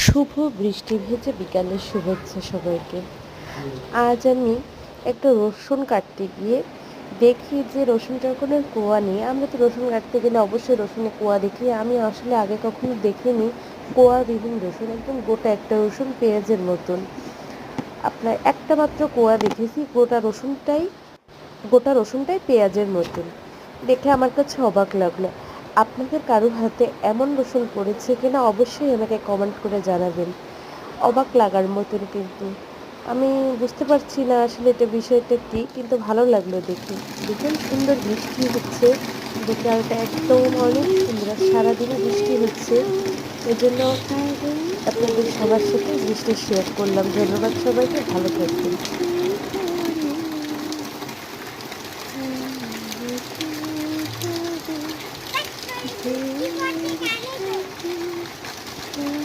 শুভ বৃষ্টি ভেজা বিকালের শুভেচ্ছা সবাইকে। আজ আমি একটা রসুন কাটতে গিয়ে দেখি যে রসুনটার কোনো কোয়া নেই। আমরা তো রসুন কাটতে গেলে অবশ্যই রসুনে কোয়া দেখি। আমি আসলে আগে কখনো দেখিনি কোয়াবিহীন রসুন, একদম গোটা একটা রসুন পেঁয়াজের মতন। আপনার একটা মাত্র কোয়া দেখেছি, গোটা রসুনটাই পেঁয়াজের মতন। দেখে আমার কাছে অবাক লাগলো। আপনাদের কারো হাতে এমন রসুন পড়েছে কিনা অবশ্যই আমাকে কমেন্ট করে জানাবেন। অবাক লাগার মতন কিন্তু। আমি বুঝতে পারছি না আসলে এটা বিষয়টা কী, কিন্তু ভালো লাগলো দেখে। ভীষণ সুন্দর বৃষ্টি হচ্ছে, বিকালটা একদম অনেক সুন্দর, আর সারাদিনই বৃষ্টি হচ্ছে। এজন্য আপনাদের সবার সাথে বৃষ্টি শেয়ার করলাম। ধন্যবাদ সবাইকে, ভালো থাকবেন।